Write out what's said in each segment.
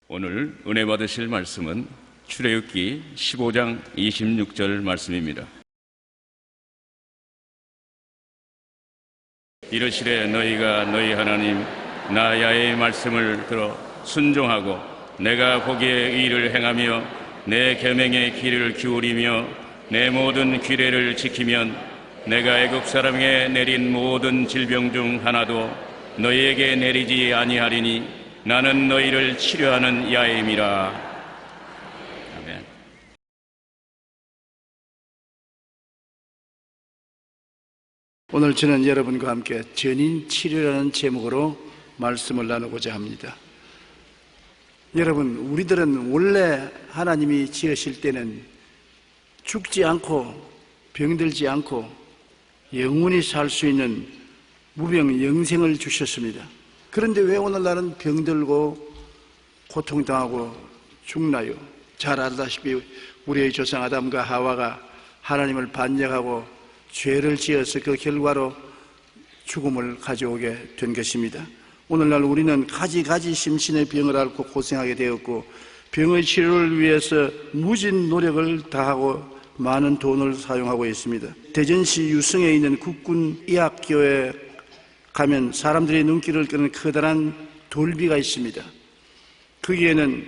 오늘 은혜 받으실 말씀은 출애굽기 15장 26절 말씀입니다. 이르시되 너희가 너희 하나님 나 야훼의 말씀을 들어 순종하고 내가 보기에 의를 행하며 내 계명의 귀를 기울이며 내 모든 규례를 지키면 내가 애굽 사람에게 내린 모든 질병 중 하나도 너희에게 내리지 아니하리니 나는 너희를 치료하는 야훼임이라. 아멘. 오늘 저는 여러분과 함께 전인 치료라는 제목으로 말씀을 나누고자 합니다. 여러분, 우리들은 원래 하나님이 지으실 때는 죽지 않고 병들지 않고 영원히 살 수 있는 무병 영생을 주셨습니다. 그런데 왜 오늘날은 병들고 고통당하고 죽나요? 잘 알다시피 우리의 조상 아담과 하와가 하나님을 반역하고 죄를 지어서 그 결과로 죽음을 가져오게 된 것입니다. 오늘날 우리는 가지 심신의 병을 앓고 고생하게 되었고 병의 치료를 위해서 무진 노력을 다하고 많은 돈을 사용하고 있습니다. 대전시 유성에 있는 국군의학교에 가면 사람들의 눈길을 끄는 커다란 돌비가 있습니다. 거기에는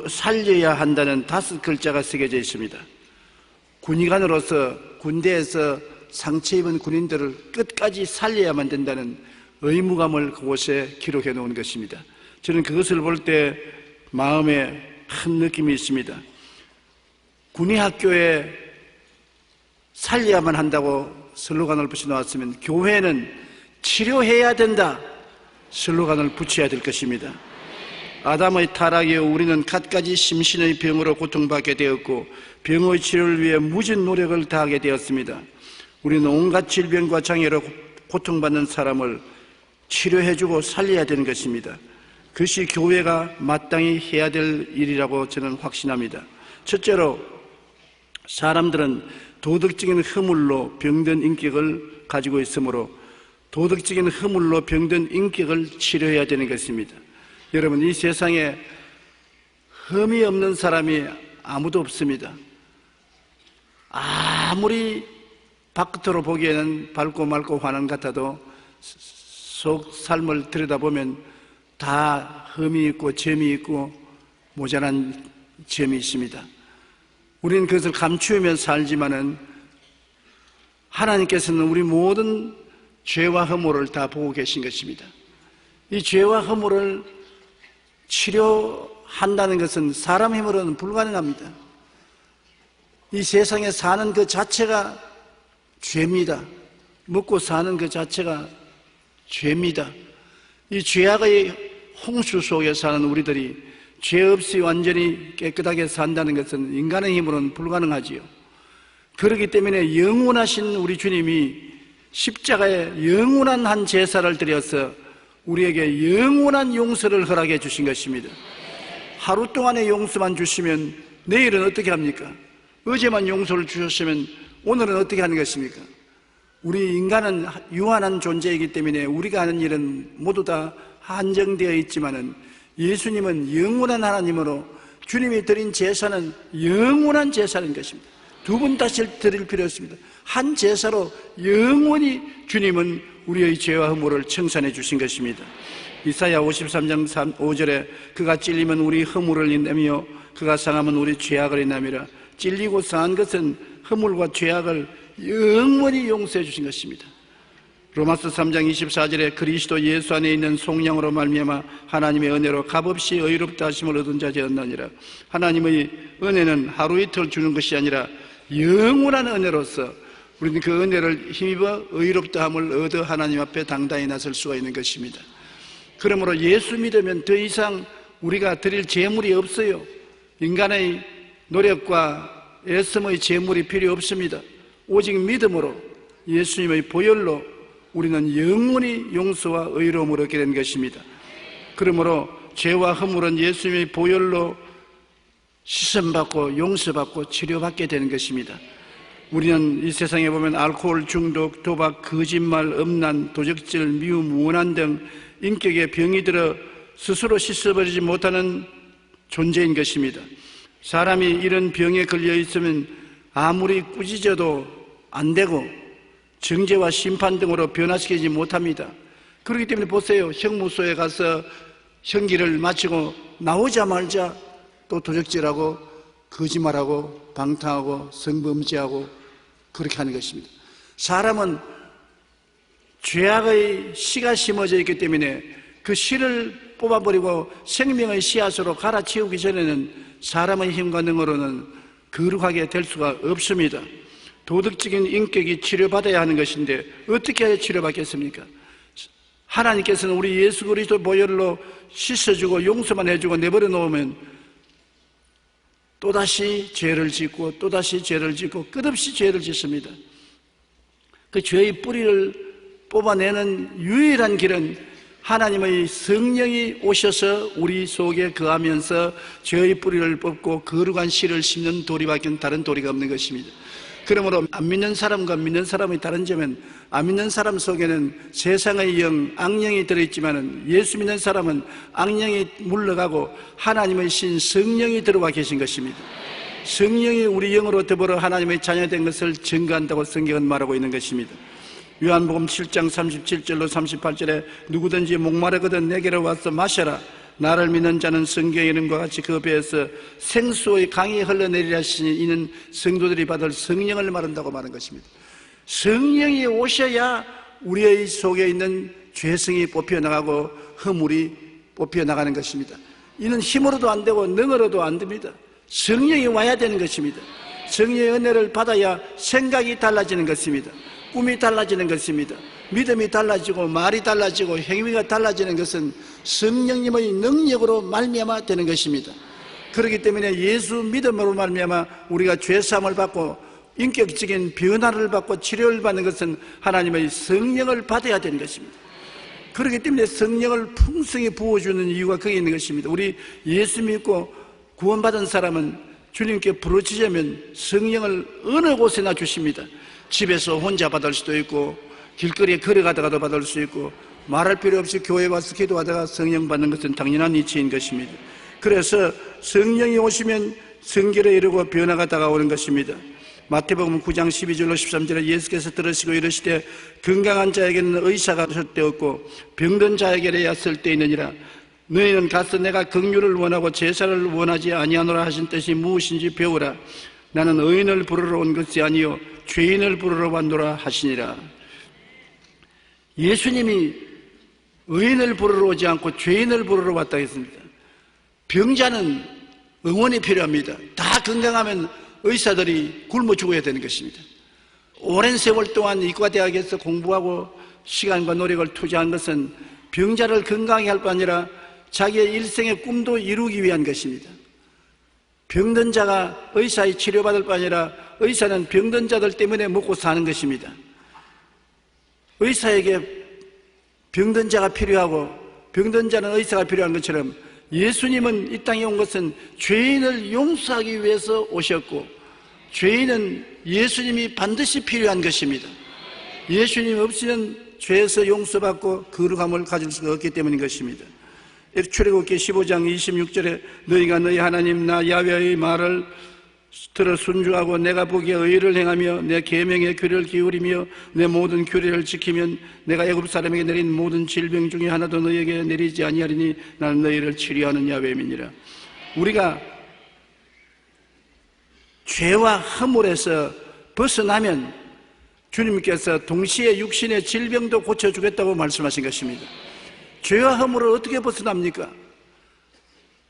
살려야 한다는 5글자가 새겨져 있습니다. 군의관으로서 군대에서 상처 입은 군인들을 끝까지 살려야만 된다는 의무감을 그곳에 기록해 놓은 것입니다. 저는 그것을 볼 때 마음에 큰 느낌이 있습니다. 군의학교에 살려야만 한다고 슬로건을 붙여놓았으면 교회는 치료해야 된다 슬로건을 붙여야 될 것입니다. 아담의 타락 이후 우리는 갖가지 심신의 병으로 고통받게 되었고 병의 치료를 위해 무진 노력을 다하게 되었습니다. 우리는 온갖 질병과 장애로 고통받는 사람을 치료해주고 살려야 되는 것입니다. 그것이 교회가 마땅히 해야 될 일이라고 저는 확신합니다. 첫째로, 사람들은 도덕적인 허물로 병든 인격을 가지고 있으므로 도덕적인 허물로 병든 인격을 치료해야 되는 것입니다. 여러분, 이 세상에 흠이 없는 사람이 아무도 없습니다. 아무리 바깥으로 보기에는 밝고 맑고 환한 같아도 속 삶을 들여다보면 다 흠이 있고 점이 있고 모자란 점이 있습니다. 우리는 그것을 감추며 살지만은 하나님께서는 우리 모든 죄와 허물을 다 보고 계신 것입니다. 이 죄와 허물을 치료한다는 것은 사람 힘으로는 불가능합니다. 이 세상에 사는 그 자체가 죄입니다. 먹고 사는 그 자체가 죄입니다. 이 죄악의 홍수 속에 사는 우리들이 죄 없이 완전히 깨끗하게 산다는 것은 인간의 힘으로는 불가능하지요. 그렇기 때문에 영원하신 우리 주님이 십자가에 영원한 한 제사를 드려서 우리에게 영원한 용서를 허락해 주신 것입니다. 하루 동안의 용서만 주시면 내일은 어떻게 합니까? 어제만 용서를 주셨으면 오늘은 어떻게 하는 것입니까? 우리 인간은 유한한 존재이기 때문에 우리가 하는 일은 모두 다 한정되어 있지만은 예수님은 영원한 하나님으로 주님이 드린 제사는 영원한 제사인 것입니다. 두 번 다시 드릴 필요 없습니다. 한 제사로 영원히 주님은 우리의 죄와 허물을 청산해 주신 것입니다. 이사야 53장 5절에 그가 찔리면 우리 허물을 인내며 그가 상하면 우리 죄악을 인함이라. 찔리고 상한 것은 허물과 죄악을 영원히 용서해 주신 것입니다. 로마서 3장 24절에 그리스도 예수 안에 있는 속량으로 말미암아 하나님의 은혜로 값없이 의롭다 하심을 얻은 자 되었나니라. 하나님의 은혜는 하루 이틀 주는 것이 아니라 영원한 은혜로서 우리는 그 은혜를 힘입어 의롭다함을 얻어 하나님 앞에 당당히 나설 수가 있는 것입니다. 그러므로 예수 믿으면 더 이상 우리가 드릴 재물이 없어요. 인간의 노력과 애씀의 재물이 필요 없습니다. 오직 믿음으로 예수님의 보혈로 우리는 영원히 용서와 의로움을 얻게 된 것입니다. 그러므로 죄와 허물은 예수님의 보혈로 씻음받고 용서받고 치료받게 되는 것입니다. 우리는 이 세상에 보면 알코올 중독, 도박, 거짓말, 음란, 도적질, 미움, 원한 등 인격에 병이 들어 스스로 씻어버리지 못하는 존재인 것입니다. 사람이 이런 병에 걸려 있으면 아무리 꾸짖어도 안 되고 정죄와 심판 등으로 변화시키지 못합니다. 그렇기 때문에 보세요. 형무소에 가서 형기를 마치고 나오자마자 또 도적질하고 거짓말하고 방탕하고 성범죄하고 그렇게 하는 것입니다. 사람은 죄악의 씨가 심어져 있기 때문에 그 씨를 뽑아버리고 생명의 씨앗으로 갈아치우기 전에는 사람의 힘과 능으로는 거룩하게 될 수가 없습니다. 도덕적인 인격이 치료받아야 하는 것인데 어떻게 해야 치료받겠습니까? 하나님께서는 우리 예수 그리스도 보혈로 씻어주고 용서만 해주고 내버려 놓으면 또다시 죄를 짓고 또다시 죄를 짓고 끝없이 죄를 짓습니다. 그 죄의 뿌리를 뽑아내는 유일한 길은 하나님의 성령이 오셔서 우리 속에 거하면서 죄의 뿌리를 뽑고 거룩한 씨를 심는 도리밖에 다른 도리가 없는 것입니다. 그러므로 안 믿는 사람과 믿는 사람의 다른 점은 안 믿는 사람 속에는 세상의 영, 악령이 들어있지만 예수 믿는 사람은 악령이 물러가고 하나님의 신 성령이 들어와 계신 것입니다. 성령이 우리 영으로 더불어 하나님의 자녀된 것을 증거한다고 성경은 말하고 있는 것입니다. 요한복음 7장 37절로 38절에 누구든지 목마르거든 내게로 와서 마셔라. 나를 믿는 자는 성경의 이름과 같이 그 배에서 생수의 강이 흘러내리라 하시니 이는 성도들이 받을 성령을 말한다고 말한 것입니다. 성령이 오셔야 우리의 속에 있는 죄성이 뽑혀나가고 허물이 뽑혀나가는 것입니다. 이는 힘으로도 안 되고 능으로도 안 됩니다. 성령이 와야 되는 것입니다. 성령의 은혜를 받아야 생각이 달라지는 것입니다. 꿈이 달라지는 것입니다. 믿음이 달라지고 말이 달라지고 행위가 달라지는 것은 성령님의 능력으로 말미암아 되는 것입니다. 그렇기 때문에 예수 믿음으로 말미암아 우리가 죄사함을 받고 인격적인 변화를 받고 치료를 받는 것은 하나님의 성령을 받아야 되는 것입니다. 그렇기 때문에 성령을 풍성히 부어주는 이유가 거기 있는 것입니다. 우리 예수 믿고 구원받은 사람은 주님께 부르짖으면 성령을 어느 곳에나 주십니다. 집에서 혼자 받을 수도 있고 길거리에 걸어가다가도 받을 수 있고 말할 필요 없이 교회에 와서 기도하다가 성령 받는 것은 당연한 이치인 것입니다. 그래서 성령이 오시면 성결에 이르고 변화가 다가오는 것입니다. 마태복음 9장 12절로 13절에 예수께서 들으시고 이르시되 건강한 자에게는 의사가 쓸데없고 병든 자에게야 쓸데있느니라. 너희는 가서 내가 긍휼을 원하고 제사를 원하지 아니하노라 하신 뜻이 무엇인지 배우라. 나는 의인을 부르러 온 것이 아니요 죄인을 부르러 왔노라 하시니라. 예수님이 의인을 부르러 오지 않고 죄인을 부르러 왔다 했습니다. 병자는 응원이 필요합니다. 다 건강하면 의사들이 굶어 죽어야 되는 것입니다. 오랜 세월 동안 의과대학에서 공부하고 시간과 노력을 투자한 것은 병자를 건강하게 할 뿐 아니라 자기의 일생의 꿈도 이루기 위한 것입니다. 병든 자가 의사의 치료받을 뿐 아니라 의사는 병든 자들 때문에 먹고 사는 것입니다. 의사에게 병든 자가 필요하고 병든 자는 의사가 필요한 것처럼 예수님은 이 땅에 온 것은 죄인을 용서하기 위해서 오셨고 죄인은 예수님이 반드시 필요한 것입니다. 예수님 없이는 죄에서 용서받고 거룩함을 가질 수가 없기 때문인 것입니다. 출애굽기 15장 26절에 너희가 너희 하나님 나 야훼의 말을 들어 순종하고 내가 보기에 의를 행하며 내 계명에 귀를 기울이며 내 모든 규례를 지키면 내가 애굽 사람에게 내린 모든 질병 중에 하나도 너희에게 내리지 아니하리니 나는 너희를 치료하는 야훼임이니라. 우리가 죄와 허물에서 벗어나면 주님께서 동시에 육신의 질병도 고쳐주겠다고 말씀하신 것입니다. 죄와 허물을 어떻게 벗어납니까?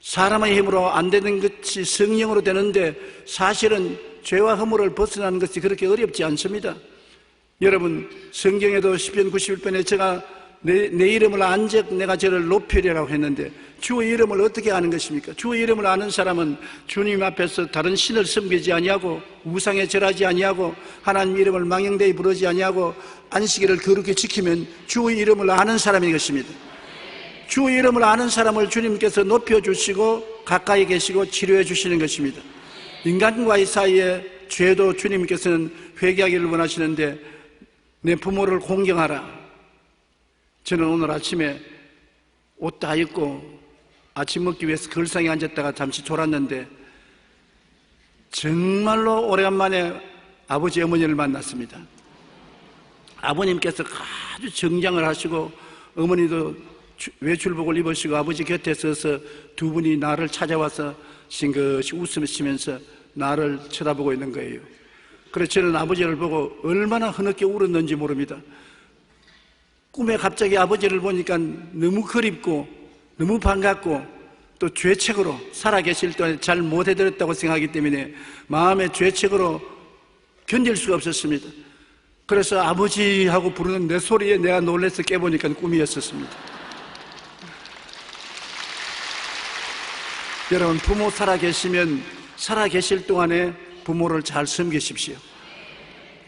사람의 힘으로 안 되는 것이 성령으로 되는데 사실은 죄와 허물을 벗어나는 것이 그렇게 어렵지 않습니다. 여러분 성경에도 시편 91편에 제가 내 이름을 안적 내가 저를 높이리라고 했는데 주의 이름을 어떻게 아는 것입니까? 주의 이름을 아는 사람은 주님 앞에서 다른 신을 섬기지 아니하고 우상에 절하지 아니하고 하나님 이름을 망령되이 부르지 아니하고 안식일을 거룩히 지키면 주의 이름을 아는 사람인 것입니다. 주의 이름을 아는 사람을 주님께서 높여주시고 가까이 계시고 치료해 주시는 것입니다. 인간과의 사이에 죄도 주님께서는 회개하기를 원하시는데 내 부모를 공경하라. 저는 오늘 아침에 옷 다 입고 아침 먹기 위해서 걸상에 앉았다가 잠시 졸았는데 정말로 오래간만에 아버지 어머니를 만났습니다. 아버님께서 아주 정장을 하시고 어머니도 외출복을 입으시고 아버지 곁에 서서 두 분이 나를 찾아와서 싱긋이 웃으시면서 나를 쳐다보고 있는 거예요. 그래서 저는 아버지를 보고 얼마나 흐느껴 울었는지 모릅니다. 꿈에 갑자기 아버지를 보니까 너무 그립고 너무 반갑고 또 죄책으로 살아계실 때 잘 못해드렸다고 생각하기 때문에 마음의 죄책으로 견딜 수가 없었습니다. 그래서 아버지 하고 부르는 내 소리에 내가 놀라서 깨보니까 꿈이었었습니다. 여러분, 부모 살아계시면 살아계실 동안에 부모를 잘 섬기십시오.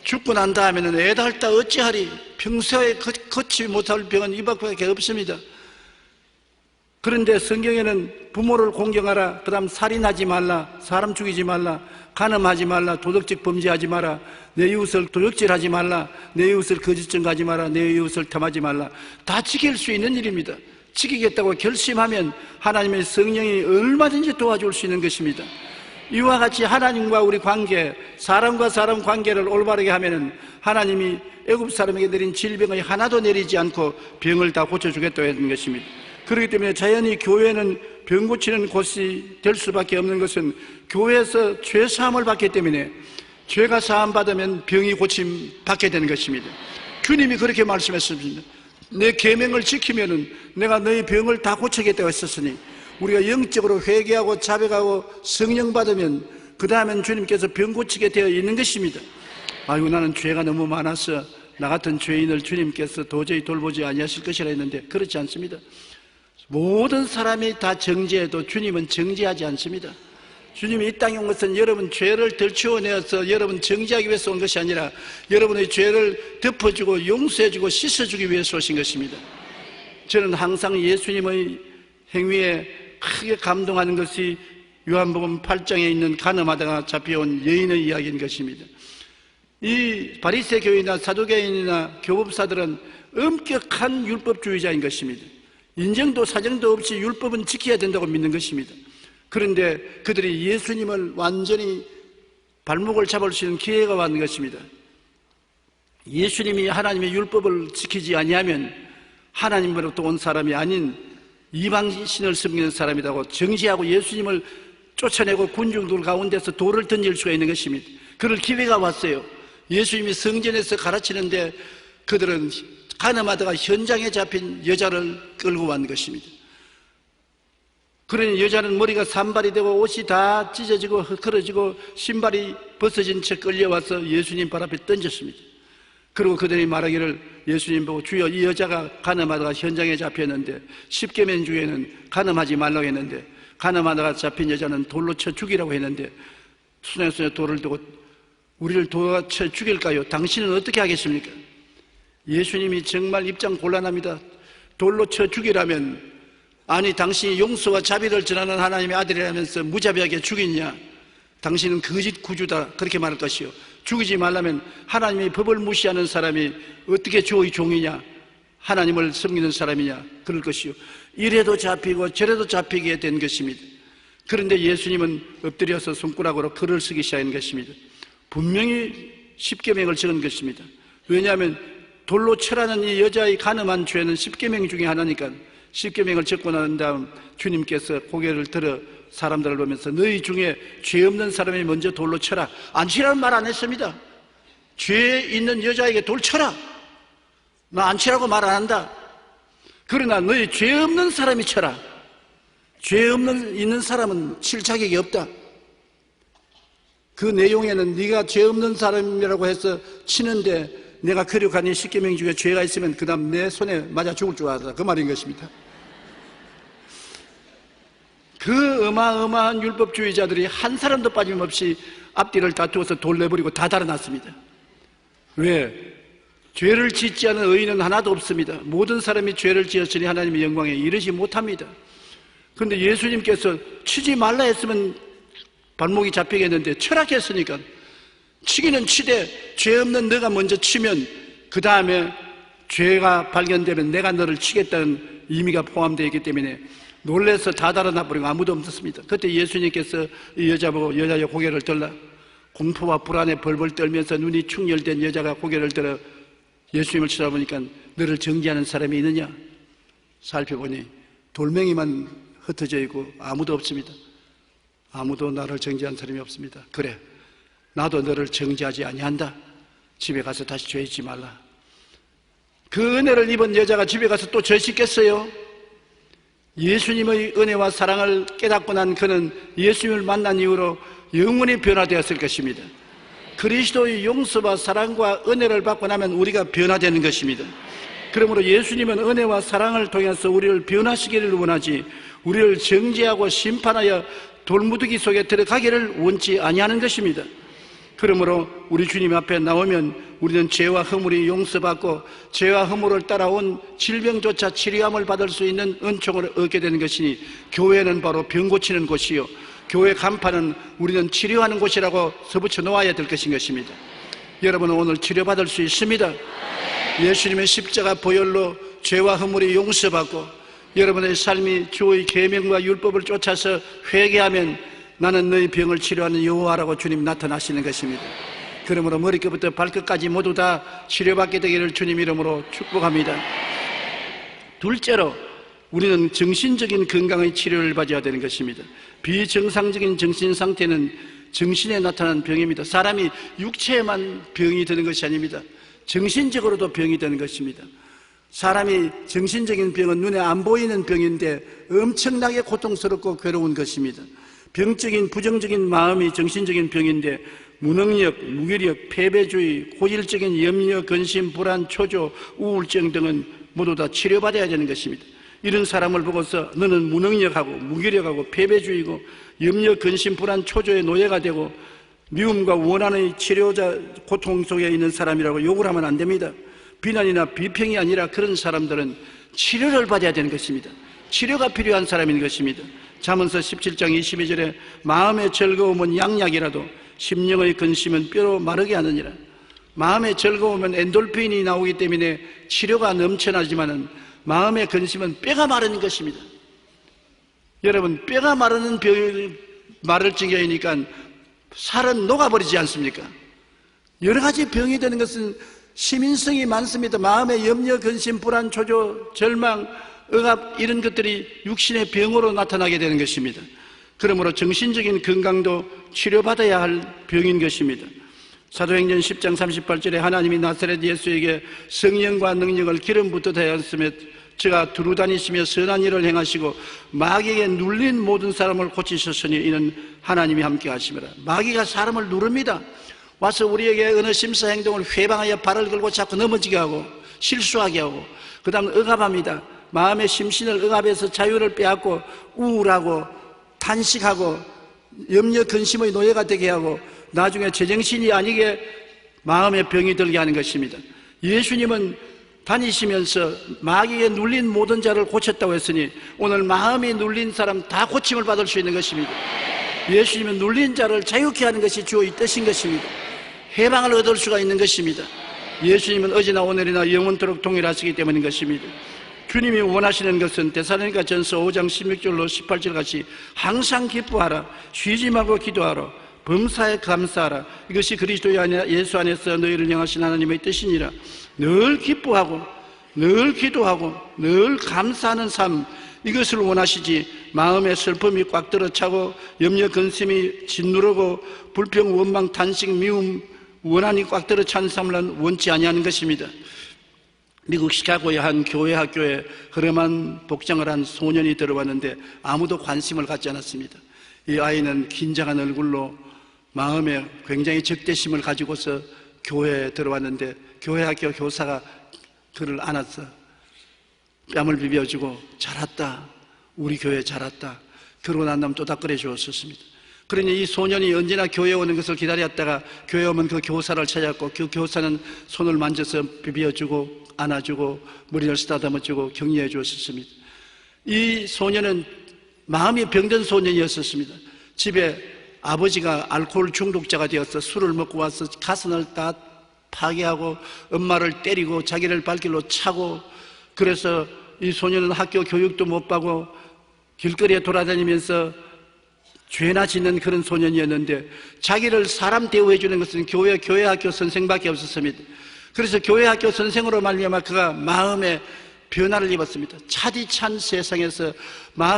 죽고 난 다음에는 애달다 어찌하리. 평소에 걷지 못할 병은 이 밖에 없습니다. 그런데 성경에는 부모를 공경하라, 그 다음 살인하지 말라, 사람 죽이지 말라, 간음하지 말라, 도덕적 범죄하지 마라, 내 이웃을 도적질하지 말라, 내 이웃을 거짓 증거하지 마라, 내 이웃을 탐하지 말라. 다 지킬 수 있는 일입니다. 지키겠다고 결심하면 하나님의 성령이 얼마든지 도와줄 수 있는 것입니다. 이와 같이 하나님과 우리 관계, 사람과 사람 관계를 올바르게 하면은 하나님이 애굽 사람에게 내린 질병을 하나도 내리지 않고 병을 다 고쳐주겠다고 했던 것입니다. 그렇기 때문에 자연히 교회는 병 고치는 곳이 될 수밖에 없는 것은 교회에서 죄 사함을 받기 때문에 죄가 사함 받으면 병이 고침 받게 되는 것입니다. 주님이 그렇게 말씀했습니다. 내 계명을 지키면은 내가 너희 병을 다 고치겠다고 했었으니 우리가 영적으로 회개하고 자백하고 성령 받으면 그 다음엔 주님께서 병 고치게 되어 있는 것입니다. 아이고, 나는 죄가 너무 많아서 나 같은 죄인을 주님께서 도저히 돌보지 아니하실 것이라 했는데 그렇지 않습니다. 모든 사람이 다 정죄해도 주님은 정죄하지 않습니다. 주님이 이 땅에 온 것은 여러분 죄를 덜치워내어서 여러분 정죄하기 위해서 온 것이 아니라 여러분의 죄를 덮어주고 용서해주고 씻어주기 위해서 오신 것입니다. 저는 항상 예수님의 행위에 크게 감동하는 것이 요한복음 8장에 있는 간음하다가 잡혀온 여인의 이야기인 것입니다. 이 바리새 교인이나 사두개인이나 교법사들은 엄격한 율법주의자인 것입니다. 인정도 사정도 없이 율법은 지켜야 된다고 믿는 것입니다. 그런데 그들이 예수님을 완전히 발목을 잡을 수 있는 기회가 왔는 것입니다. 예수님이 하나님의 율법을 지키지 아니하면 하나님으로부터 온 사람이 아닌 이방신을 섬기는 사람이라고 정죄하고 예수님을 쫓아내고 군중들 가운데서 돌을 던질 수가 있는 것입니다. 그럴 기회가 왔어요. 예수님이 성전에서 가르치는데 그들은 간음하다가 현장에 잡힌 여자를 끌고 왔는 것입니다. 그러니 여자는 머리가 산발이 되고 옷이 다 찢어지고 헐어지고 신발이 벗어진 채 끌려와서 예수님 발 앞에 던졌습니다. 그리고 그들이 말하기를 예수님 보고 주여, 이 여자가 간음하다가 현장에 잡혔는데 10계명 중에는 간음하지 말라고 했는데 간음하다가 잡힌 여자는 돌로 쳐 죽이라고 했는데 수냐수냐 돌을 두고 우리를 돌로 쳐 죽일까요? 당신은 어떻게 하겠습니까? 예수님이 정말 입장 곤란합니다. 돌로 쳐 죽이라면, 아니 당신이 용서와 자비를 전하는 하나님의 아들이라면서 무자비하게 죽이냐? 당신은 거짓 구주다, 그렇게 말할 것이요. 죽이지 말라면 하나님의 법을 무시하는 사람이 어떻게 주의 종이냐? 하나님을 섬기는 사람이냐? 그럴 것이요. 이래도 잡히고 저래도 잡히게 된 것입니다. 그런데 예수님은 엎드려서 손가락으로 글을 쓰기 시작한 것입니다. 분명히 10계명을 적은 것입니다. 왜냐하면 돌로 쳐라는 이 여자의 간음한 죄는 10계명 중에 하나니까 10계명을 적고 난 다음 주님께서 고개를 들어 사람들을 보면서 너희 중에 죄 없는 사람이 먼저 돌로 쳐라. 안 치라는 말 안 했습니다. 죄 있는 여자에게 돌 쳐라. 나 안 치라고 말 안 한다. 그러나 너희 죄 없는 사람이 쳐라. 죄 있는 사람은 칠 자격이 없다. 그 내용에는 네가 죄 없는 사람이라고 해서 치는데 내가 거룩하니 10계명 중에 죄가 있으면 그 다음 내 손에 맞아 죽을 줄 알았다, 그 말인 것입니다. 그 어마어마한 율법주의자들이 한 사람도 빠짐없이 앞뒤를 다투어서 돌 내버리고 다 달아났습니다. 왜? 죄를 짓지 않은 의인은 하나도 없습니다. 모든 사람이 죄를 지었으니 하나님의 영광에 이르지 못합니다. 그런데 예수님께서 치지 말라 했으면 발목이 잡히겠는데 철학했으니까 치기는 치되 죄 없는 너가 먼저 치면 그 다음에 죄가 발견되면 내가 너를 치겠다는 임의가 포함되어 있기 때문에 놀래서 다 달아나버리고 아무도 없었습니다. 그때 예수님께서 이 여자 보고 여자의 고개를 들라, 공포와 불안에 벌벌 떨면서 눈이 충혈된 여자가 고개를 들어 예수님을 쳐다보니까 너를 정죄하는 사람이 있느냐? 살펴보니 돌멩이만 흩어져 있고 아무도 없습니다. 아무도 나를 정죄한 사람이 없습니다. 그래, 나도 너를 정죄하지 아니한다. 집에 가서 다시 죄 짓지 말라. 그 은혜를 입은 여자가 집에 가서 또 죄 짓겠어요? 예수님의 은혜와 사랑을 깨닫고 난 그는 예수님을 만난 이후로 영원히 변화되었을 것입니다. 그리스도의 용서와 사랑과 은혜를 받고 나면 우리가 변화되는 것입니다. 그러므로 예수님은 은혜와 사랑을 통해서 우리를 변화시키기를 원하지, 우리를 정죄하고 심판하여 돌무더기 속에 들어가기를 원치 아니하는 것입니다. 그러므로 우리 주님 앞에 나오면 우리는 죄와 허물이 용서받고 죄와 허물을 따라온 질병조차 치료함을 받을 수 있는 은총을 얻게 되는 것이니, 교회는 바로 병 고치는 곳이요, 교회 간판은 우리는 치료하는 곳이라고 서붙여 놓아야 될 것인 것입니다. 여러분은 오늘 치료받을 수 있습니다. 예수님의 십자가 보혈로 죄와 허물이 용서받고 여러분의 삶이 주의 계명과 율법을 쫓아서 회개하면 나는 너희 병을 치료하는 여호와라고 주님 나타나시는 것입니다. 그러므로 머리끝부터 발끝까지 모두 다 치료받게 되기를 주님 이름으로 축복합니다. 둘째로 우리는 정신적인 건강의 치료를 받아야 되는 것입니다. 비정상적인 정신 상태는 정신에 나타난 병입니다. 사람이 육체에만 병이 드는 것이 아닙니다. 정신적으로도 병이 되는 것입니다. 사람이 정신적인 병은 눈에 안 보이는 병인데 엄청나게 고통스럽고 괴로운 것입니다. 병적인 부정적인 마음이 정신적인 병인데 무능력, 무기력, 패배주의, 고질적인 염려, 근심, 불안, 초조, 우울증 등은 모두 다 치료받아야 되는 것입니다. 이런 사람을 보고서 너는 무능력하고 무기력하고 패배주의고 염려, 근심, 불안, 초조의 노예가 되고 미움과 원한의 치료자 고통 속에 있는 사람이라고 욕을 하면 안 됩니다. 비난이나 비평이 아니라 그런 사람들은 치료를 받아야 되는 것입니다. 치료가 필요한 사람인 것입니다. 잠언서 17장 22절에 마음의 즐거움은 양약이라도 심령의 근심은 뼈로 마르게 하느니라. 마음의 즐거움은 엔돌핀이 나오기 때문에 치료가 넘쳐나지만은 마음의 근심은 뼈가 마르는 것입니다. 여러분, 뼈가 마르는 병이 마를 지경이니까 살은 녹아버리지 않습니까? 여러 가지 병이 되는 것은 시민성이 많습니다. 마음의 염려, 근심, 불안, 초조, 절망, 억압 이런 것들이 육신의 병으로 나타나게 되는 것입니다. 그러므로 정신적인 건강도 치료받아야 할 병인 것입니다. 사도행전 10장 38절에 하나님이 나사렛 예수에게 성령과 능력을 기름 붓듯 하였으며 저가 두루 다니시며 선한 일을 행하시고 마귀에게 눌린 모든 사람을 고치셨으니 이는 하나님이 함께 하심이라. 마귀가 사람을 누릅니다. 와서 우리에게 어느 심사 행동을 회방하여 발을 걸고 자꾸 넘어지게 하고 실수하게 하고 그 다음 억압합니다. 마음의 심신을 억압해서 자유를 빼앗고 우울하고 탄식하고 염려 근심의 노예가 되게 하고 나중에 제정신이 아니게 마음의 병이 들게 하는 것입니다. 예수님은 다니시면서 마귀에 눌린 모든 자를 고쳤다고 했으니 오늘 마음이 눌린 사람 다 고침을 받을 수 있는 것입니다. 예수님은 눌린 자를 자유케 하는 것이 주의 뜻인 것입니다. 해방을 얻을 수가 있는 것입니다. 예수님은 어제나 오늘이나 영원토록 동일하시기 때문인 것입니다. 주님이 원하시는 것은 데살로니가 전서 5장 16절로 18절 같이 항상 기뻐하라, 쉬지 말고 기도하라, 범사에 감사하라. 이것이 그리스도 예수 안에서 너희를 향하신 하나님의 뜻이니라. 늘 기뻐하고 늘 기도하고 늘 감사하는 삶, 이것을 원하시지 마음의 슬픔이 꽉 들어차고 염려 근심이 짓누르고 불평 원망 탄식 미움 원한이 꽉 들어찬 삶을 원치 아니하는 것입니다. 미국 시카고의 한 교회 학교에 허름한 복장을 한 소년이 들어왔는데 아무도 관심을 갖지 않았습니다. 이 아이는 긴장한 얼굴로 마음에 굉장히 적대심을 가지고서 교회에 들어왔는데 교회 학교 교사가 그를 안아서 뺨을 비벼주고 잘 왔다, 우리 교회 잘 왔다, 그러고 난 다음 또닥거려 주었습니다. 그러니 이 소년이 언제나 교회에 오는 것을 기다렸다가 교회에 오면 그 교사를 찾았고 그 교사는 손을 만져서 비벼주고 안아주고 머리를 쓰다듬어주고 격려해 주었습니다. 이 소년은 마음이 병든 소년이었습니다. 집에 아버지가 알코올 중독자가 되어서 술을 먹고 와서 가슴을 다 파괴하고 엄마를 때리고 자기를 발길로 차고 그래서 이 소년은 학교 교육도 못 받고 길거리에 돌아다니면서 죄나 짓는 그런 소년이었는데 자기를 사람 대우해 주는 것은 교회 학교 선생밖에 없었습니다. 그래서 교회 학교 선생으로 말미암아 그가 마음에 변화를 입었습니다. 차디찬 세상에서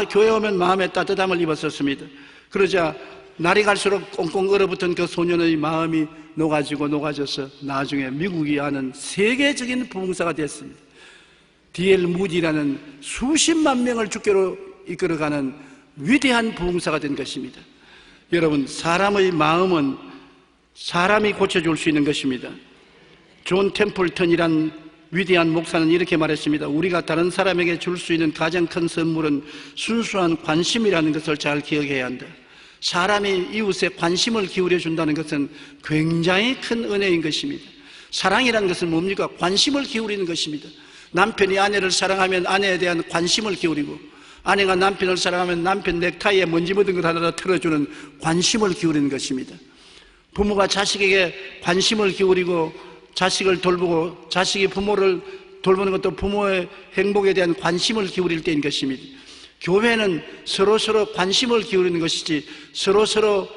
교회 오면 마음에 따뜻함을 입었었습니다. 그러자 날이 갈수록 꽁꽁 얼어붙은 그 소년의 마음이 녹아져서 나중에 미국이 아는 세계적인 부흥사가 됐습니다. D.L. 무디라는 수십만 명을 주께로 이끌어가는 위대한 부흥사가 된 것입니다. 여러분, 사람의 마음은 사람이 고쳐줄 수 있는 것입니다. 존 템플턴이란 위대한 목사는 이렇게 말했습니다. 우리가 다른 사람에게 줄 수 있는 가장 큰 선물은 순수한 관심이라는 것을 잘 기억해야 한다. 사람이 이웃에 관심을 기울여 준다는 것은 굉장히 큰 은혜인 것입니다. 사랑이라는 것은 뭡니까? 관심을 기울이는 것입니다. 남편이 아내를 사랑하면 아내에 대한 관심을 기울이고, 아내가 남편을 사랑하면 남편 넥타이에 먼지 묻은 것 하나 틀어주는 관심을 기울이는 것입니다. 부모가 자식에게 관심을 기울이고 자식을 돌보고, 자식이 부모를 돌보는 것도 부모의 행복에 대한 관심을 기울일 때인 것입니다. 교회는 서로 관심을 기울이는 것이지 서로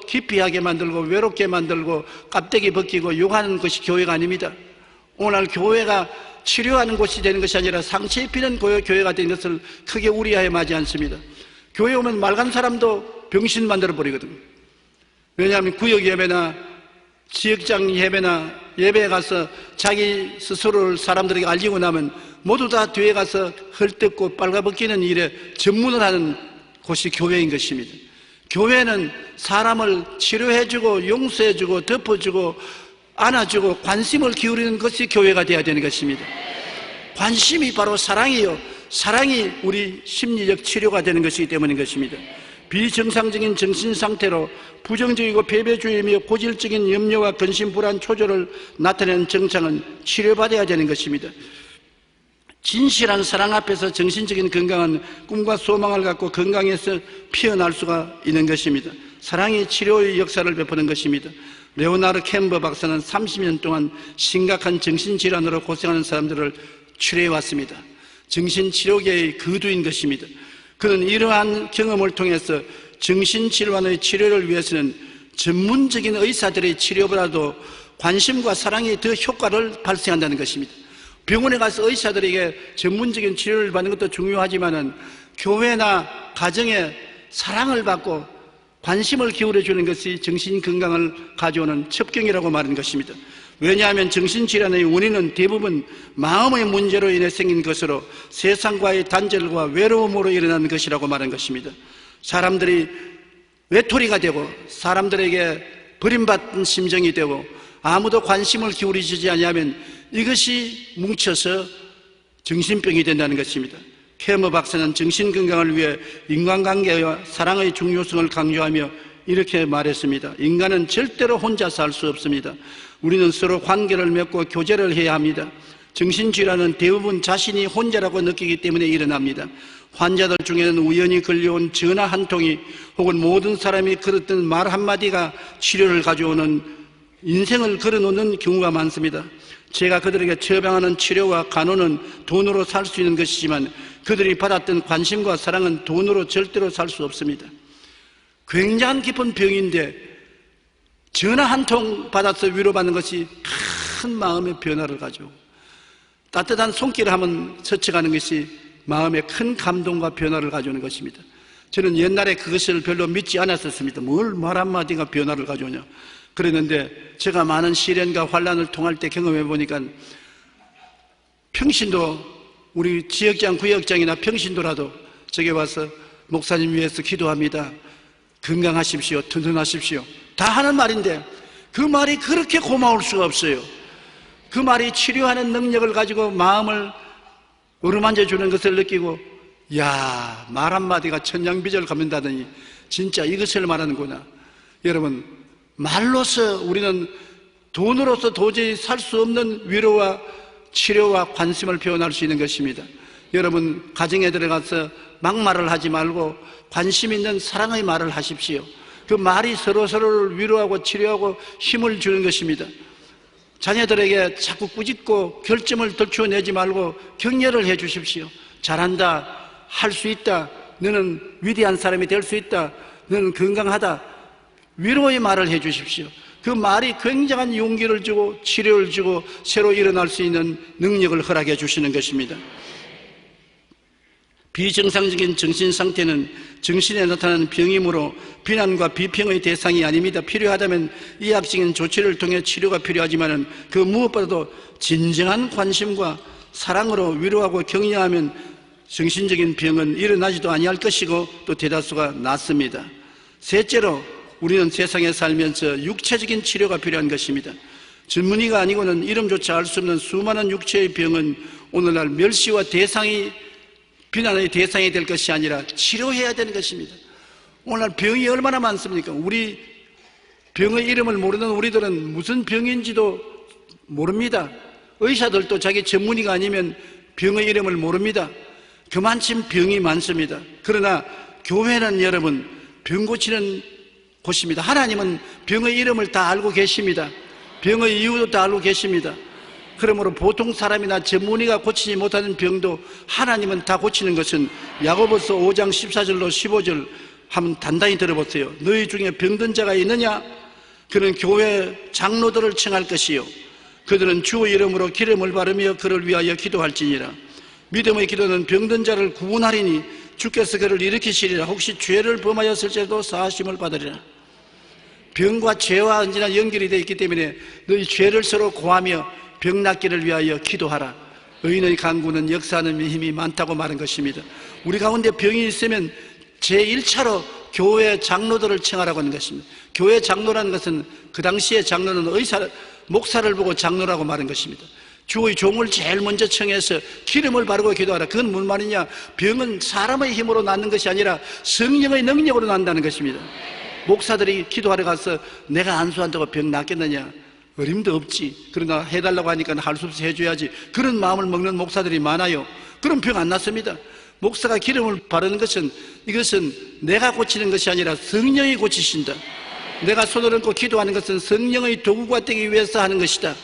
기피하게 만들고 외롭게 만들고 깝대기 벗기고 욕하는 것이 교회가 아닙니다. 오늘 교회가 치료하는 곳이 되는 것이 아니라 상처 입히는 교회가 되는 것을 크게 우려해 마지 않습니다. 교회 오면 맑은 사람도 병신 만들어 버리거든요. 왜냐하면 구역 예배나 지역장 예배나 예배에 가서 자기 스스로를 사람들에게 알리고 나면 모두 다 뒤에 가서 헐뜯고 빨가벗기는 일에 전문을 하는 곳이 교회인 것입니다. 교회는 사람을 치료해주고 용서해주고 덮어주고 안아주고 관심을 기울이는 것이 교회가 되어야 되는 것입니다. 관심이 바로 사랑이요, 사랑이 우리 심리적 치료가 되는 것이기 때문인 것입니다. 비정상적인 정신상태로 부정적이고 패배주의이며 고질적인 염려와 근심, 불안, 초조를 나타내는 증상은 치료받아야 되는 것입니다. 진실한 사랑 앞에서 정신적인 건강은 꿈과 소망을 갖고 건강해서 피어날 수가 있는 것입니다. 사랑이 치료의 역사를 베푸는 것입니다. 레오나르 캠버 박사는 30년 동안 심각한 정신질환으로 고생하는 사람들을 치료해왔습니다. 정신치료계의 거두인 것입니다. 그는 이러한 경험을 통해서 정신질환의 치료를 위해서는 전문적인 의사들의 치료보다도 관심과 사랑이 더 효과를 발생한다는 것입니다. 병원에 가서 의사들에게 전문적인 치료를 받는 것도 중요하지만은 교회나 가정에 사랑을 받고 관심을 기울여주는 것이 정신건강을 가져오는 첩경이라고 말하는 것입니다. 왜냐하면 정신질환의 원인은 대부분 마음의 문제로 인해 생긴 것으로 세상과의 단절과 외로움으로 일어나는 것이라고 말하는 것입니다. 사람들이 외톨이가 되고 사람들에게 버림받은 심정이 되고 아무도 관심을 기울이지 않으면 이것이 뭉쳐서 정신병이 된다는 것입니다. 케머 박사는 정신건강을 위해 인간관계와 사랑의 중요성을 강조하며 이렇게 말했습니다. 인간은 절대로 혼자 살 수 없습니다. 우리는 서로 관계를 맺고 교제를 해야 합니다. 정신질환은 대부분 자신이 혼자라고 느끼기 때문에 일어납니다. 환자들 중에는 우연히 걸려온 전화 한 통이 혹은 모든 사람이 걸었던 말 한마디가 치료를 가져오는, 인생을 걸어놓는 경우가 많습니다. 제가 그들에게 처방하는 치료와 간호는 돈으로 살 수 있는 것이지만 그들이 받았던 관심과 사랑은 돈으로 절대로 살 수 없습니다. 굉장한 깊은 병인데 전화 한 통 받아서 위로받는 것이 큰 마음의 변화를 가져오고, 따뜻한 손길을 한번 스쳐가는 것이 마음의 큰 감동과 변화를 가져오는 것입니다. 저는 옛날에 그것을 별로 믿지 않았었습니다. 뭘 말 한마디가 변화를 가져오냐. 그랬는데 제가 많은 시련과 환난을 통할 때 경험해 보니까 평신도, 우리 지역장, 구역장이나 평신도라도 저기 와서 목사님 위해서 기도합니다. 건강하십시오. 튼튼하십시오. 다 하는 말인데 그 말이 그렇게 고마울 수가 없어요. 그 말이 치료하는 능력을 가지고 마음을 어루만져 주는 것을 느끼고, 야, 말 한마디가 천냥비절 갚는다더니 진짜 이것을 말하는구나. 여러분, 말로서 우리는 돈으로서 도저히 살 수 없는 위로와 치료와 관심을 표현할 수 있는 것입니다. 여러분, 가정에 들어가서 막말을 하지 말고 관심 있는 사랑의 말을 하십시오. 그 말이 서로를 위로하고 치료하고 힘을 주는 것입니다. 자녀들에게 자꾸 꾸짖고 결점을 덜추어내지 말고 격려를 해 주십시오. 잘한다, 할 수 있다, 너는 위대한 사람이 될 수 있다, 너는 건강하다, 위로의 말을 해 주십시오. 그 말이 굉장한 용기를 주고 치료를 주고 새로 일어날 수 있는 능력을 허락해 주시는 것입니다. 비정상적인 정신 상태는 정신에 나타나는 병이므로 비난과 비평의 대상이 아닙니다. 필요하다면 의학적인 조치를 통해 치료가 필요하지만 그 무엇보다도 진정한 관심과 사랑으로 위로하고 격려하면 정신적인 병은 일어나지도 아니할 것이고 또 대다수가 낫습니다. 셋째로 우리는 세상에 살면서 육체적인 치료가 필요한 것입니다. 전문의가 아니고는 이름조차 알 수 없는 수많은 육체의 병은 오늘날 멸시와 비난의 대상이 될 것이 아니라 치료해야 되는 것입니다. 오늘날 병이 얼마나 많습니까? 우리 병의 이름을 모르는 우리들은 무슨 병인지도 모릅니다. 의사들도 자기 전문의가 아니면 병의 이름을 모릅니다. 그만큼 병이 많습니다. 그러나 교회는 여러분 병 고치는 곳입니다. 하나님은 병의 이름을 다 알고 계십니다. 병의 이유도 다 알고 계십니다. 그러므로 보통 사람이나 전문의가 고치지 못하는 병도 하나님은 다 고치는 것은 야고보서 5장 14절로 15절 한번 단단히 들어보세요. 너희 중에 병든 자가 있느냐? 그는 교회 장로들을 청할 것이요 그들은 주 이름으로 기름을 바르며 그를 위하여 기도할지니라. 믿음의 기도는 병든 자를 구원하리니 주께서 그를 일으키시리라. 혹시 죄를 범하였을지라도 사하심을 받으리라. 병과 죄와 언제나 연결이 되어 있기 때문에 너희 죄를 서로 고하며 병 낫기를 위하여 기도하라. 의인의 간구는 역사하는 힘이 많다고 말한 것입니다. 우리 가운데 병이 있으면 제1차로 교회 장로들을 청하라고 하는 것입니다. 교회 장로라는 것은 그 당시에 장로는 목사를 보고 장로라고 말한 것입니다. 주의 종을 제일 먼저 청해서 기름을 바르고 기도하라. 그건 무슨 말이냐? 병은 사람의 힘으로 낫는 것이 아니라 성령의 능력으로 난다는 것입니다. 목사들이 기도하러 가서 내가 안수한다고 병 낫겠느냐? 어림도 없지. 그러나 해달라고 하니까 할 수 없이 해줘야지. 그런 마음을 먹는 목사들이 많아요. 그럼 병 안 낫습니다. 목사가 기름을 바르는 것은 이것은 내가 고치는 것이 아니라 성령이 고치신다. 내가 손을 얹고 기도하는 것은 성령의 도구가 되기 위해서 하는 것이다.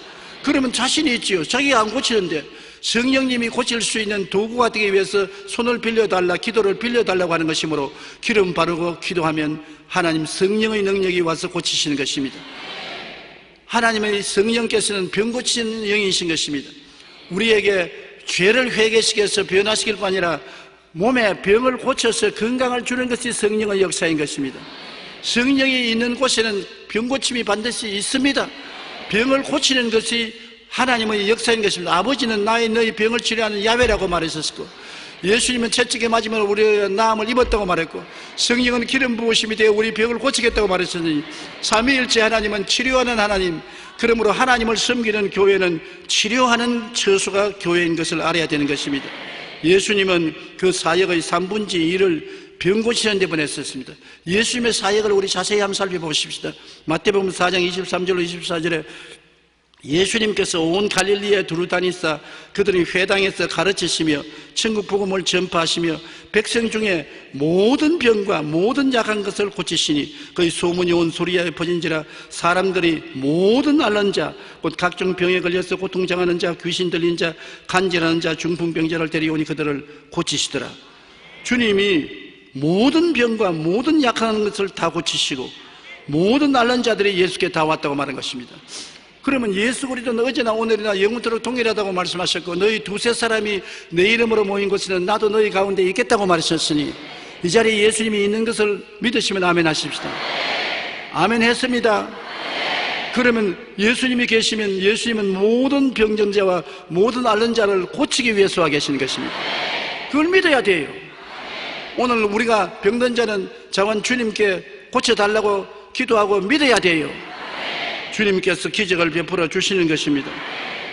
그러면 자신이 있지요. 자기가 안 고치는데 성령님이 고칠 수 있는 도구가 되기 위해서 손을 빌려달라, 기도를 빌려달라고 하는 것이므로 기름 바르고 기도하면 하나님 성령의 능력이 와서 고치시는 것입니다. 하나님의 성령께서는 병 고치는 영이신 것입니다. 우리에게 죄를 회개시켜서 변화시킬 뿐 아니라 몸에 병을 고쳐서 건강을 주는 것이 성령의 역사인 것입니다. 성령이 있는 곳에는 병 고침이 반드시 있습니다. 병을 고치는 것이 하나님의 역사인 것입니다. 아버지는 너희 병을 치료하는 야훼라고 말했었고, 예수님은 채찍에 맞으면 우리의 나음을 입었다고 말했고, 성령은 기름 부으심이 되어 우리 병을 고치겠다고 말했으니 삼위일체 하나님은 치료하는 하나님. 그러므로 하나님을 섬기는 교회는 치료하는 처소가 교회인 것을 알아야 되는 것입니다. 예수님은 그 사역의 3분의 1을 병 고치는 데 보냈었습니다. 예수님의 사역을 우리 자세히 한번 살펴보십시다. 마태복음 4장 23절로 24절에 예수님께서 온 갈릴리에 두루 다니사 그들이 회당에서 가르치시며 천국 복음을 전파하시며 백성 중에 모든 병과 모든 약한 것을 고치시니 그의 소문이 온 소리에 퍼진지라. 사람들이 모든 앓는 자 곧 각종 병에 걸려서 고통당하는 자, 귀신 들린 자, 간질하는 자, 중풍병자를 데려오니 그들을 고치시더라. 주님이 모든 병과 모든 약한 것을 다 고치시고 모든 앓는 자들이 예수께 다 왔다고 말한 것입니다. 그러면 예수 그리스도는 어제나 오늘이나 영원토록 동일하다고 말씀하셨고, 너희 두세 사람이 내 이름으로 모인 곳에는 나도 너희 가운데 있겠다고 말하셨으니 이 자리에 예수님이 있는 것을 믿으시면 아멘 하십시다. 아멘 했습니다. 그러면 예수님이 계시면 예수님은 모든 병정자와 모든 앓는 자를 고치기 위해서 와 계시는 것입니다. 그걸 믿어야 돼요. 오늘 우리가 병든 자는 자원 주님께 고쳐달라고 기도하고 믿어야 돼요. 주님께서 기적을 베풀어 주시는 것입니다.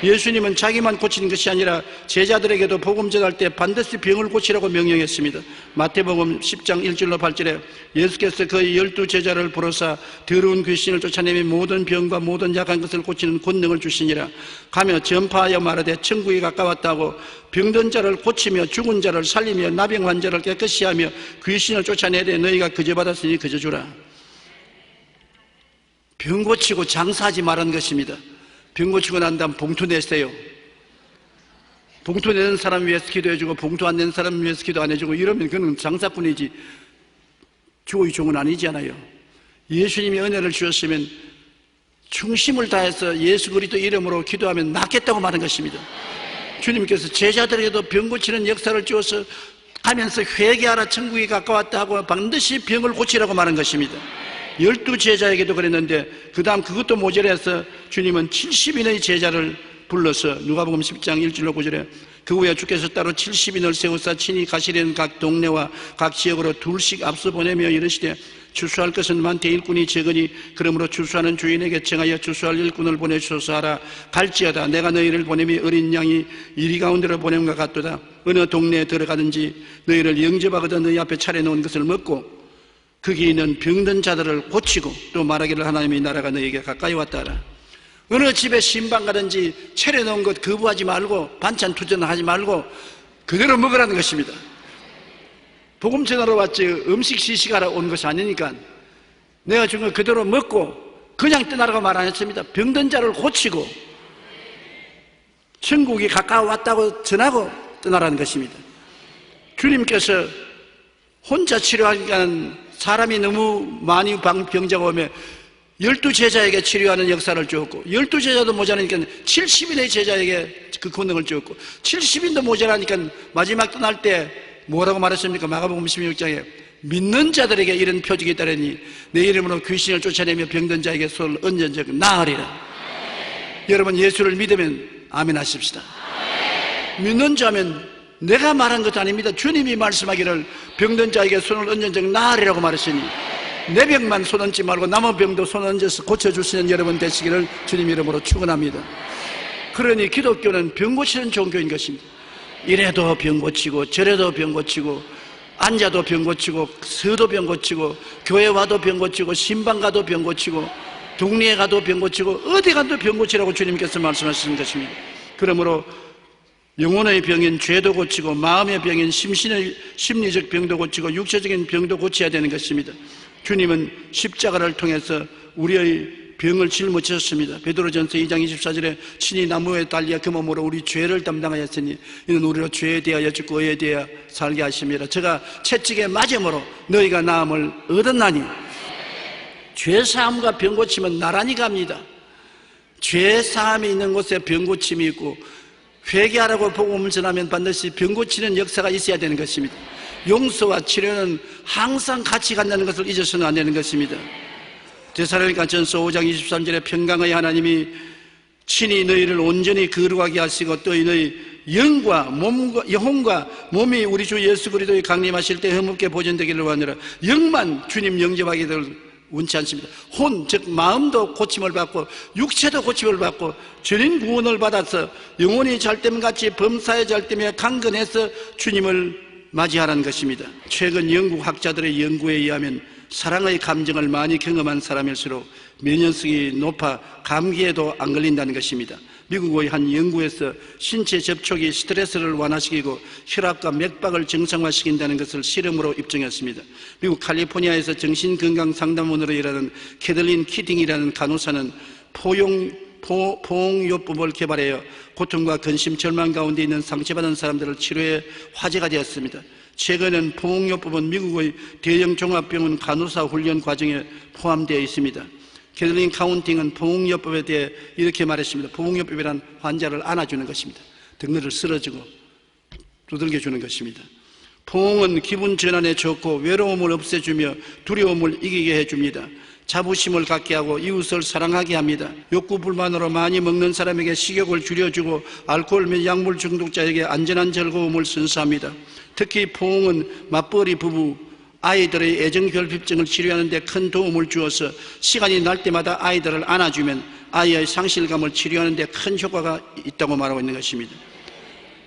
예수님은 자기만 고치는 것이 아니라 제자들에게도 복음 전할 때 반드시 병을 고치라고 명령했습니다. 마태복음 10장 1절로 8절에 예수께서 그의 12제자를 부르사 더러운 귀신을 쫓아내며 모든 병과 모든 약한 것을 고치는 권능을 주시니라. 가며 전파하여 말하되 천국이 가까웠다고 병든 자를 고치며 죽은 자를 살리며 나병 환자를 깨끗이 하며 귀신을 쫓아내되 너희가 그저 받았으니 그저 주라. 병 고치고 장사하지 말은 것입니다. 병 고치고 난 다음 봉투 내세요. 봉투 내는 사람 위해서 기도해주고 봉투 안 내는 사람 위해서 기도 안 해주고 이러면 그는 장사꾼이지 주의 종은 아니잖아요. 예수님이 은혜를 주셨으면 충심을 다해서 예수 그리스도 이름으로 기도하면 낫겠다고 말한 것입니다. 주님께서 제자들에게도 병 고치는 역사를 주어서 하면서 회개하라 천국이 가까웠다 하고 반드시 병을 고치라고 말한 것입니다. 12제자에게도 그랬는데 그 다음 그것도 모자라서 주님은 70인의 제자를 불러서 누가복음 10장 1절로 9절에 그 후에 주께서 따로 70인을 세우사 친히 가시려는 각 동네와 각 지역으로 둘씩 앞서 보내며 이르시되 주수할 것은 많되 일꾼이 적으니 그러므로 주수하는 주인에게 청하여 주수할 일꾼을 보내주소서 하라. 갈지어다 내가 너희를 보내며 어린 양이 이리 가운데로 보냄과 같도다. 어느 동네에 들어가든지 너희를 영접하거든 너희 앞에 차려놓은 것을 먹고 거기 있는 병든 자들을 고치고 또 말하기를 하나님의 나라가 너희에게 가까이 왔다 하라. 어느 집에 신방 가든지 차려놓은 것 거부하지 말고 반찬 투전하지 말고 그대로 먹으라는 것입니다. 복음 전하러 왔지 음식 시식하러 온 것이 아니니까 내가 준 거 그대로 먹고 그냥 떠나라고 말 안 했습니다. 병든 자를 고치고 천국이 가까워 왔다고 전하고 떠나라는 것입니다. 주님께서 혼자 치료하니까 사람이 너무 많이 병자가 오면 12제자에게 치료하는 역사를 주었고 12제자도 모자라니까 70인의 제자에게 그 권능을 주었고 70인도 모자라니까 마지막 떠날 때 뭐라고 말했습니까? 마가복음 16장에 믿는 자들에게 이런 표적이 따르니 내 이름으로 귀신을 쫓아내며 병든 자에게 손을 얹은 적 나으리라. 여러분 예수를 믿으면 아멘 하십시다. 믿는 자면 내가 말한 것도 아닙니다. 주님이 말씀하기를 병든 자에게 손을 얹은 적 나으리라고 말했으니 내 병만 손 얹지 말고 남은 병도 손 얹어서 고쳐주시는 여러분 되시기를 주님 이름으로 축원합니다. 그러니 기독교는 병 고치는 종교인 것입니다. 이래도 병 고치고 저래도 병 고치고 앉아도 병 고치고 서도 병 고치고 교회 와도 병 고치고 신방 가도 병 고치고 동리에 가도 병 고치고 어디 가도 병 고치라고 주님께서 말씀하시는 것입니다. 그러므로 영혼의 병인 죄도 고치고 마음의 병인 심리적 병도 고치고 육체적인 병도 고쳐야 되는 것입니다. 주님은 십자가를 통해서 우리의 병을 짊어지셨습니다. 베드로전서 2장 24절에 친히 나무에 달려 그 몸으로 우리 죄를 담당하였으니 이는 우리로 죄에 대하여 죽고 의에 대하여 살게 하심이라. 제가 채찍에 맞음으로 너희가 나음을 얻었나니. 죄사함과 병고침은 나란히 갑니다. 죄사함이 있는 곳에 병고침이 있고 회개하라고 복음을 전하면 반드시 병고치는 역사가 있어야 되는 것입니다. 용서와 치료는 항상 같이 간다는 것을 잊어서는 안 되는 것입니다. 데살로니가 전서 5장 23절에 평강의 하나님이 친히 너희를 온전히 거룩하게 하시고 또 너희 영혼과 몸이 우리 주 예수 그리스도의 강림하실 때 흠없게 보존되기를 원하노라. 영만 주님 영접하기를 원치 않습니다. 혼, 즉 마음도 고침을 받고 육체도 고침을 받고 전인 구원을 받아서 영혼이 잘됨같이 범사에 잘됨에 강건해서 주님을 맞이하라는 것입니다. 최근 영국 학자들의 연구에 의하면 사랑의 감정을 많이 경험한 사람일수록 면역성이 높아 감기에도 안 걸린다는 것입니다. 미국의 한 연구에서 신체 접촉이 스트레스를 완화시키고 혈압과 맥박을 정상화시킨다는 것을 실험으로 입증했습니다. 미국 캘리포니아에서 정신건강상담원으로 일하는 캐들린 키딩이라는 간호사는 포옹요법을 개발하여 고통과 근심, 절망 가운데 있는 상처받은 사람들을 치료해 화제가 되었습니다. 최근엔 포옹요법은 미국의 대형 종합병원 간호사 훈련 과정에 포함되어 있습니다. 캐들린 카운팅은 포옹요법에 대해 이렇게 말했습니다. 포옹요법이란 환자를 안아주는 것입니다. 등을 쓸어주고 두들겨주는 것입니다. 포옹은 기분 전환에 좋고 외로움을 없애주며 두려움을 이기게 해줍니다. 자부심을 갖게 하고 이웃을 사랑하게 합니다. 욕구 불만으로 많이 먹는 사람에게 식욕을 줄여주고 알코올 및 약물 중독자에게 안전한 즐거움을 선사합니다. 특히 포옹은 맞벌이 부부, 아이들의 애정결핍증을 치료하는 데 큰 도움을 주어서 시간이 날 때마다 아이들을 안아주면 아이의 상실감을 치료하는 데 큰 효과가 있다고 말하고 있는 것입니다.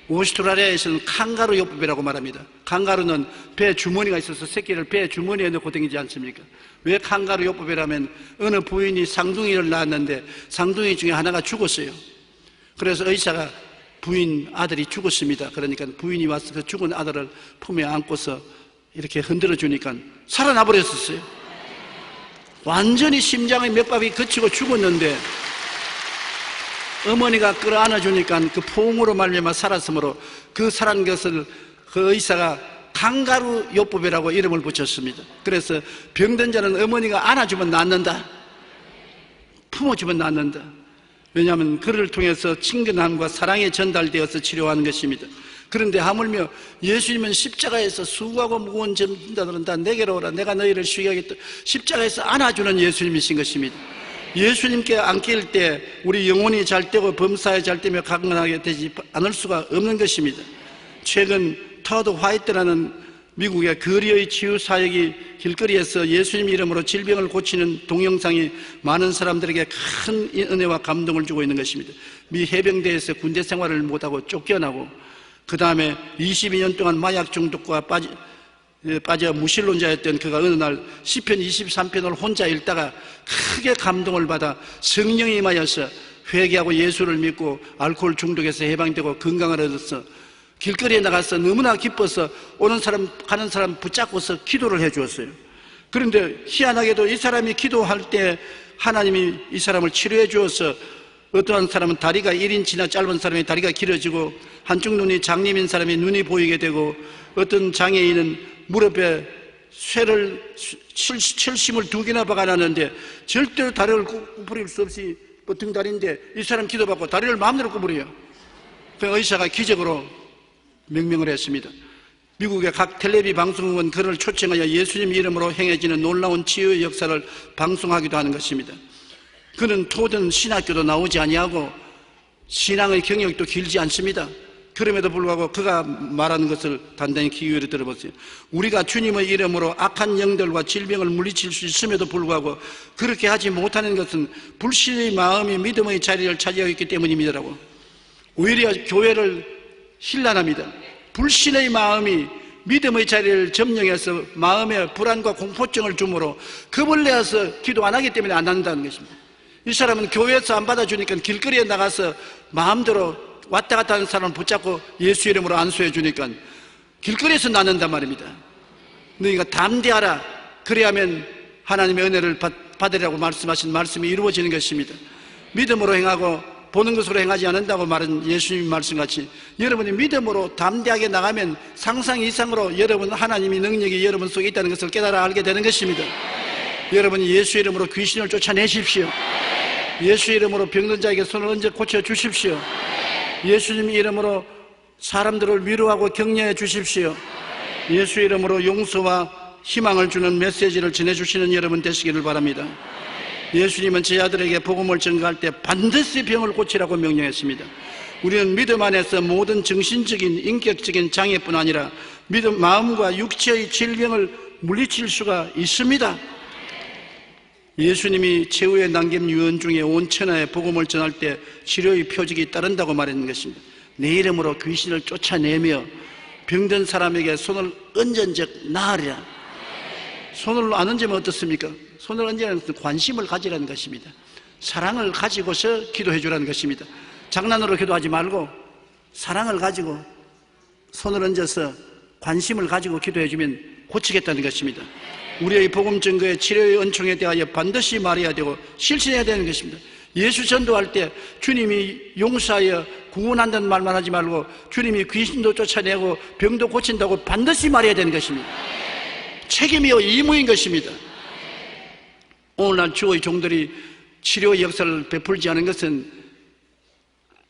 오스트라리아에서는 칸가루 요법이라고 말합니다. 칸가루는 배 주머니가 있어서 새끼를 배 주머니에 넣고 다니지 않습니까? 왜 칸가루 요법이라면 어느 부인이 쌍둥이를 낳았는데 쌍둥이 중에 하나가 죽었어요. 그래서 의사가 부인 아들이 죽었습니다. 그러니까 부인이 와서 그 죽은 아들을 품에 안고서 이렇게 흔들어 주니까 살아나 버렸었어요. 완전히 심장의 맥박이 거치고 죽었는데 어머니가 끌어안아 주니까 그 포옹으로 말미암아 살았으므로 그 살은 것을 그 의사가 강가루 요법이라고 이름을 붙였습니다. 그래서 병든 자는 어머니가 안아주면 낫는다, 품어주면 낫는다. 왜냐하면 그를 통해서 친근함과 사랑이 전달되어서 치료하는 것입니다. 그런데 하물며 예수님은 십자가에서 수고하고 무거운 짐자들은 다 내게로 오라, 내가 너희를 쉬게 하겠다. 십자가에서 안아주는 예수님이신 것입니다. 예수님께 안길 때 우리 영혼이 잘 되고 범사에 잘 되며 강건하게 되지 않을 수가 없는 것입니다. 최근 터드 화이트라는 미국의 거리의 치유 사역이 길거리에서 예수님 이름으로 질병을 고치는 동영상이 많은 사람들에게 큰 은혜와 감동을 주고 있는 것입니다. 미 해병대에서 군대 생활을 못하고 쫓겨나고 그 다음에 22년 동안 마약 중독과 빠져 무신론자였던 그가 어느 날 시편 23편을 혼자 읽다가 크게 감동을 받아 성령이 임하여서 회개하고 예수를 믿고 알코올 중독에서 해방되고 건강을 얻어서 길거리에 나가서 너무나 기뻐서 오는 사람 가는 사람 붙잡고서 기도를 해 주었어요. 그런데 희한하게도 이 사람이 기도할 때 하나님이 이 사람을 치료해 주어서 어떠한 사람은 다리가 1인치나 짧은 사람이 다리가 길어지고 한쪽 눈이 장님인 사람이 눈이 보이게 되고 어떤 장애인은 무릎에 철심을 2개나 박아놨는데 절대로 다리를 구부릴 수 없이 등다리인데 이 사람 기도받고 다리를 마음대로 구부려요. 그 의사가 기적으로 명명을 했습니다. 미국의 각 텔레비 방송은 그를 초청하여 예수님 이름으로 행해지는 놀라운 치유의 역사를 방송하기도 하는 것입니다. 그는 토든 신학교도 나오지 아니하고 신앙의 경력도 길지 않습니다. 그럼에도 불구하고 그가 말하는 것을 단단히 귀 기울여 들어보세요. 우리가 주님의 이름으로 악한 영들과 질병을 물리칠 수 있음에도 불구하고 그렇게 하지 못하는 것은 불신의 마음이 믿음의 자리를 차지하고 있기 때문입니다라고. 오히려 교회를 힐난합니다. 불신의 마음이 믿음의 자리를 점령해서 마음에 불안과 공포증을 주므로 겁을 내어서 기도 안 하기 때문에 안 한다는 것입니다. 이 사람은 교회에서 안 받아주니까 길거리에 나가서 마음대로 왔다 갔다 하는 사람을 붙잡고 예수 이름으로 안수해 주니까 길거리에서 나는단 말입니다. 너희가 담대하라, 그래야만 하나님의 은혜를 받으리라고 말씀하신 말씀이 이루어지는 것입니다. 믿음으로 행하고 보는 것으로 행하지 않는다고 말한 예수님 말씀같이 여러분이 믿음으로 담대하게 나가면 상상 이상으로 여러분 하나님의 능력이 여러분 속에 있다는 것을 깨달아 알게 되는 것입니다. 여러분이 예수 이름으로 귀신을 쫓아내십시오. 예수 이름으로 병든 자에게 손을 얹어 고쳐주십시오. 예수님 이름으로 사람들을 위로하고 격려해 주십시오. 예수 이름으로 용서와 희망을 주는 메시지를 전해주시는 여러분 되시기를 바랍니다. 예수님은 제 아들에게 복음을 전가할 때 반드시 병을 고치라고 명령했습니다. 우리는 믿음 안에서 모든 정신적인 인격적인 장애뿐 아니라 믿음 마음과 육체의 질병을 물리칠 수가 있습니다. 예수님이 최후에 남긴 유언 중에 온 천하에 복음을 전할 때 치료의 표적이 따른다고 말했는 것입니다. 내 이름으로 귀신을 쫓아내며 병든 사람에게 손을 얹은 적 나으리라. 손을 안 얹으면 어떻습니까? 손을 얹으라는 것은 관심을 가지라는 것입니다. 사랑을 가지고서 기도해 주라는 것입니다. 장난으로 기도하지 말고 사랑을 가지고 손을 얹어서 관심을 가지고 기도해 주면 고치겠다는 것입니다. 우리의 복음 증거의 치료의 은총에 대하여 반드시 말해야 되고 실천해야 되는 것입니다. 예수 전도할 때 주님이 용서하여 구원한다는 말만 하지 말고 주님이 귀신도 쫓아내고 병도 고친다고 반드시 말해야 되는 것입니다. 책임이요 의무인 것입니다. 오늘날 주의 종들이 치료의 역사를 베풀지 않은 것은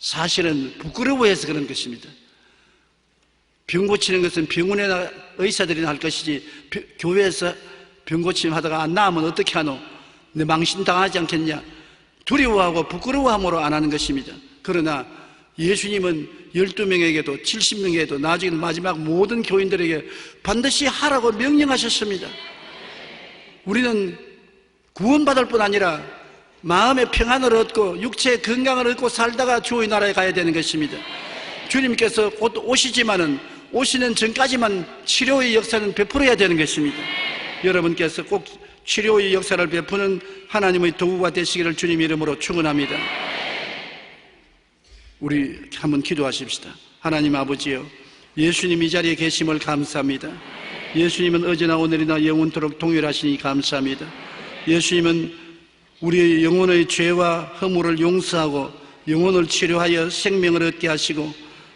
사실은 부끄러워해서 그런 것입니다. 병 고치는 것은 병원이나 의사들이나 할 것이지 교회에서 병 고침 하다가 안 나으면 어떻게 하노? 내 망신당하지 않겠냐? 두려워하고 부끄러워함으로 안 하는 것입니다. 그러나 예수님은 12명에게도 70명에게도 나중에 마지막 모든 교인들에게 반드시 하라고 명령하셨습니다. 우리는 구원받을 뿐 아니라 마음의 평안을 얻고 육체의 건강을 얻고 살다가 주의 나라에 가야 되는 것입니다. 주님께서 곧 오시지만은 오시는 전까지만 치료의 역사는 베풀어야 되는 것입니다. 여러분께서 꼭 치료의 역사를 베푸는 하나님의 도구가 되시기를 주님 이름으로 축원합니다. 우리 한번 기도하십시다. 하나님 아버지요, 예수님 이 자리에 계심을 감사합니다. 예수님은 어제나 오늘이나 영원토록 동일하시니 감사합니다. 예수님은 우리의 영혼의 죄와 허물을 용서하고 영혼을 치료하여 생명을 얻게 하시고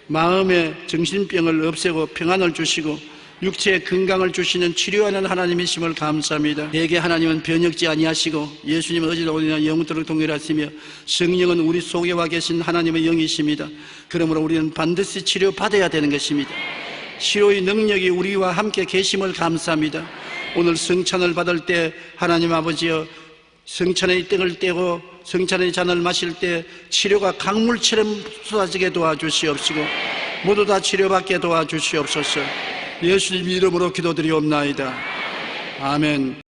마음의 정신병을 없애고 평안을 주시고 육체의 건강을 주시는 치료하는 하나님이심을 감사합니다. 대개 하나님은 변혁지 아니하시고 예수님은 어제나 오늘이나 영원토록 동일하시며 성령은 우리 속에 와 계신 하나님의 영이십니다. 그러므로 우리는 반드시 치료받아야 되는 것입니다. 치료의 능력이 우리와 함께 계심을 감사합니다. 오늘 성찬을 받을 때 하나님 아버지여, 성찬의 떡을 떼고 성찬의 잔을 마실 때 치료가 강물처럼 쏟아지게 도와주시옵시고 모두 다 치료받게 도와주시옵소서. 예수님 이름으로 기도드리옵나이다. 아멘.